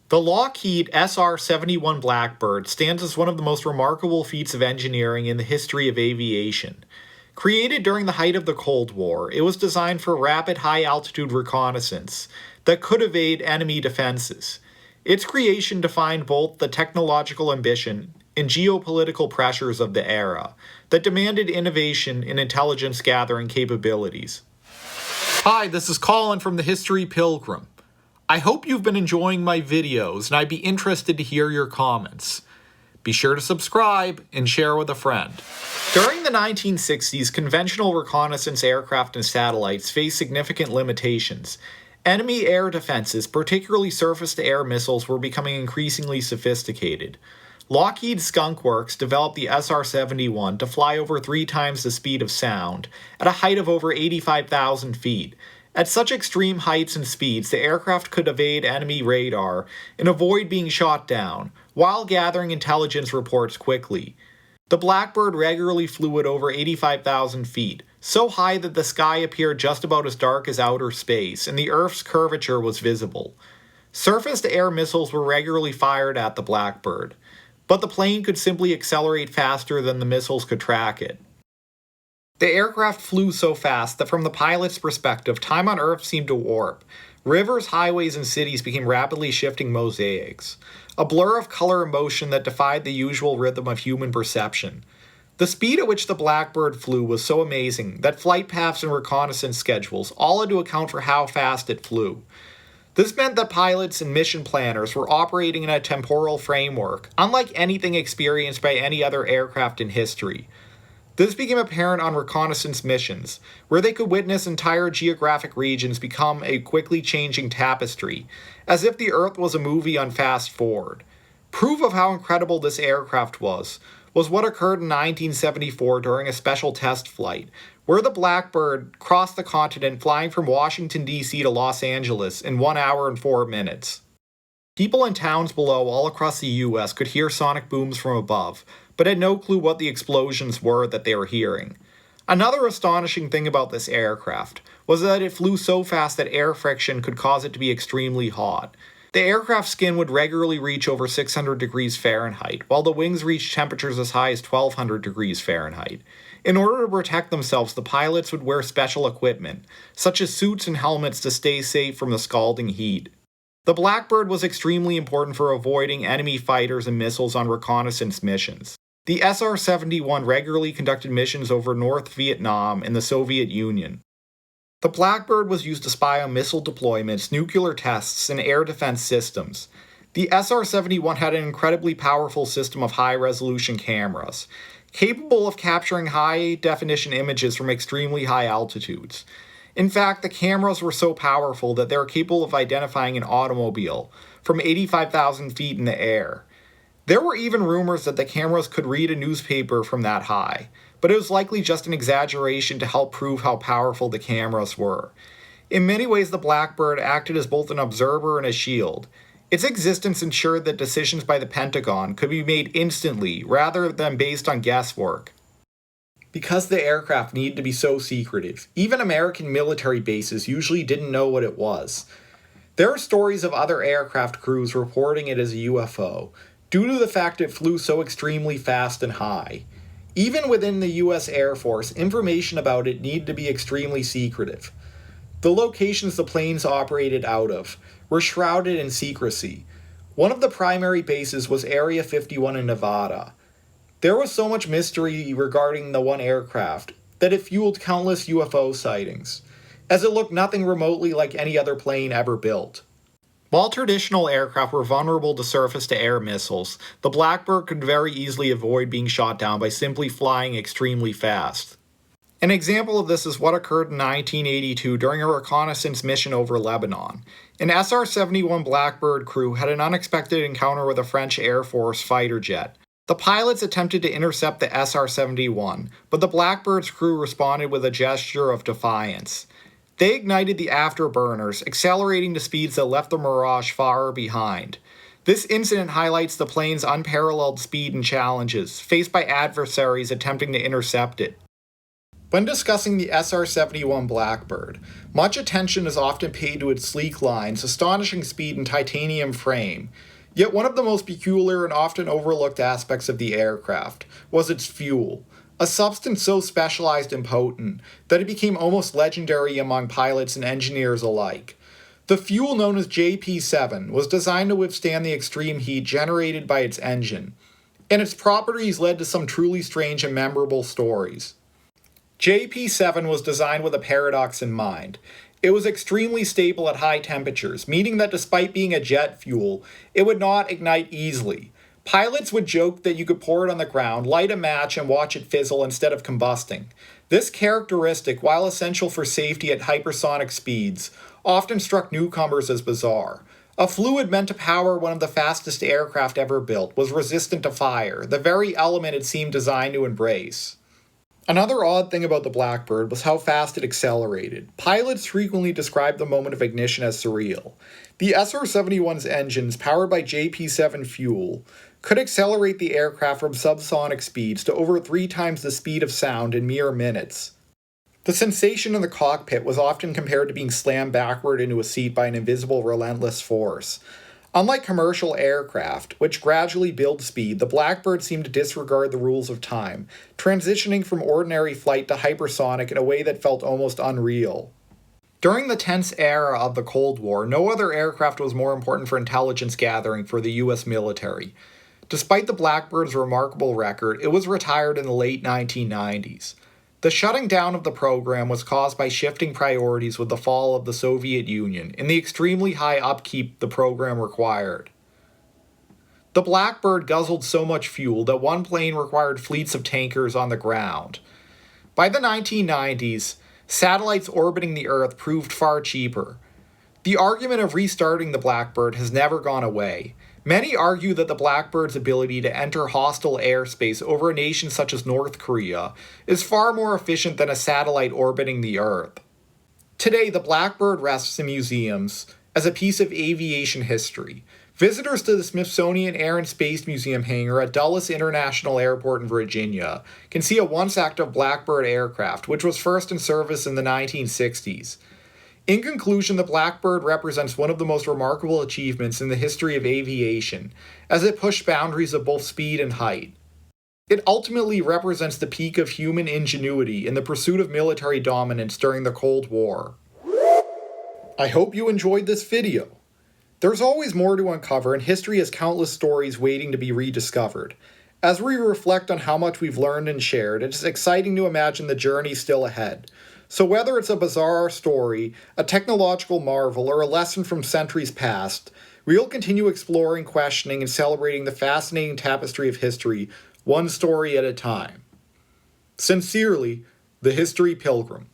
The Lockheed SR-71 Blackbird stands as one of the most remarkable feats of engineering in the history of aviation. Created during the height of the Cold War, it was designed for rapid high-altitude reconnaissance that could evade enemy defenses. Its creation defined both the technological ambition and geopolitical pressures of the era that demanded innovation in intelligence gathering capabilities. Hi, this is Colin from the History Pilgrim. I hope you've been enjoying my videos, and I'd be interested to hear your comments. Be sure to subscribe and share with a friend. During the 1960s, conventional reconnaissance aircraft and satellites faced significant limitations. Enemy air defenses, particularly surface-to-air missiles, were becoming increasingly sophisticated. Lockheed Skunk Works developed the SR-71 to fly over 3 times the speed of sound, at a height of over 85,000 feet. At such extreme heights and speeds, the aircraft could evade enemy radar and avoid being shot down, while gathering intelligence reports quickly. The Blackbird regularly flew at over 85,000 feet, so high that the sky appeared just about as dark as outer space, and the Earth's curvature was visible. Surface-to-air missiles were regularly fired at the Blackbird, but the plane could simply accelerate faster than the missiles could track it. The aircraft flew so fast that from the pilot's perspective, time on Earth seemed to warp. Rivers, highways, and cities became rapidly shifting mosaics, a blur of color and motion that defied the usual rhythm of human perception. The speed at which the Blackbird flew was so amazing that flight paths and reconnaissance schedules all had to account for how fast it flew. This meant that pilots and mission planners were operating in a temporal framework, unlike anything experienced by any other aircraft in history. This became apparent on reconnaissance missions, where they could witness entire geographic regions become a quickly changing tapestry, as if the Earth was a movie on fast forward. Proof of how incredible this aircraft was what occurred in 1974 during a special test flight, where the Blackbird crossed the continent flying from Washington, D.C. to Los Angeles in 1 hour and 4 minutes. People in towns below all across the U.S. could hear sonic booms from above, but had no clue what the explosions were that they were hearing. Another astonishing thing about this aircraft was that it flew so fast that air friction could cause it to be extremely hot. The aircraft's skin would regularly reach over 600 degrees Fahrenheit, while the wings reached temperatures as high as 1200 degrees Fahrenheit. In order to protect themselves, the pilots would wear special equipment, such as suits and helmets to stay safe from the scalding heat. The Blackbird was extremely important for avoiding enemy fighters and missiles on reconnaissance missions. The SR-71 regularly conducted missions over North Vietnam and the Soviet Union. The Blackbird was used to spy on missile deployments, nuclear tests, and air defense systems. The SR-71 had an incredibly powerful system of high-resolution cameras, capable of capturing high-definition images from extremely high altitudes. In fact, the cameras were so powerful that they were capable of identifying an automobile from 85,000 feet in the air. There were even rumors that the cameras could read a newspaper from that high, but it was likely just an exaggeration to help prove how powerful the cameras were. In many ways, the Blackbird acted as both an observer and a shield. Its existence ensured that decisions by the Pentagon could be made instantly rather than based on guesswork. Because the aircraft needed to be so secretive, even American military bases usually didn't know what it was. There are stories of other aircraft crews reporting it as a UFO, due to the fact it flew so extremely fast and high. Even within the U.S. Air Force, information about it needed to be extremely secretive. The locations the planes operated out of were shrouded in secrecy. One of the primary bases was Area 51 in Nevada. There was so much mystery regarding the one aircraft that it fueled countless UFO sightings, as it looked nothing remotely like any other plane ever built. While traditional aircraft were vulnerable to surface-to-air missiles, the Blackbird could very easily avoid being shot down by simply flying extremely fast. An example of this is what occurred in 1982 during a reconnaissance mission over Lebanon. An SR-71 Blackbird crew had an unexpected encounter with a French Air Force fighter jet. The pilots attempted to intercept the SR-71, but the Blackbird's crew responded with a gesture of defiance. They ignited the afterburners, accelerating to speeds that left the Mirage far behind. This incident highlights the plane's unparalleled speed and challenges faced by adversaries attempting to intercept it. When discussing the SR-71 Blackbird, much attention is often paid to its sleek lines, astonishing speed, and titanium frame. Yet one of the most peculiar and often overlooked aspects of the aircraft was its fuel, a substance so specialized and potent that it became almost legendary among pilots and engineers alike. The fuel known as JP7 was designed to withstand the extreme heat generated by its engine, and its properties led to some truly strange and memorable stories. JP7 was designed with a paradox in mind. It was extremely stable at high temperatures, meaning that despite being a jet fuel, it would not ignite easily. Pilots would joke that you could pour it on the ground, light a match, and watch it fizzle instead of combusting. This characteristic, while essential for safety at hypersonic speeds, often struck newcomers as bizarre. A fluid meant to power one of the fastest aircraft ever built was resistant to fire, the very element it seemed designed to embrace. Another odd thing about the Blackbird was how fast it accelerated. Pilots frequently described the moment of ignition as surreal. The SR-71's engines, powered by JP7 fuel, could accelerate the aircraft from subsonic speeds to over 3 times the speed of sound in mere minutes. The sensation in the cockpit was often compared to being slammed backward into a seat by an invisible, relentless force. Unlike commercial aircraft, which gradually build speed, the Blackbird seemed to disregard the rules of time, transitioning from ordinary flight to hypersonic in a way that felt almost unreal. During the tense era of the Cold War, no other aircraft was more important for intelligence gathering for the US military. Despite the Blackbird's remarkable record, it was retired in the late 1990s. The shutting down of the program was caused by shifting priorities with the fall of the Soviet Union and the extremely high upkeep the program required. The Blackbird guzzled so much fuel that one plane required fleets of tankers on the ground. By the 1990s, satellites orbiting the Earth proved far cheaper. The argument of restarting the Blackbird has never gone away. Many argue that the Blackbird's ability to enter hostile airspace over a nation such as North Korea is far more efficient than a satellite orbiting the Earth. Today, the Blackbird rests in museums as a piece of aviation history. Visitors to the Smithsonian Air and Space Museum hangar at Dulles International Airport in Virginia can see a once active Blackbird aircraft, which was first in service in the 1960s. In conclusion, the Blackbird represents one of the most remarkable achievements in the history of aviation, as it pushed boundaries of both speed and height. It ultimately represents the peak of human ingenuity in the pursuit of military dominance during the Cold War. I hope you enjoyed this video. There's always more to uncover, and history has countless stories waiting to be rediscovered. As we reflect on how much we've learned and shared, it's exciting to imagine the journey still ahead. So whether it's a bizarre story, a technological marvel, or a lesson from centuries past, we'll continue exploring, questioning, and celebrating the fascinating tapestry of history, one story at a time. Sincerely, the History Pilgrim.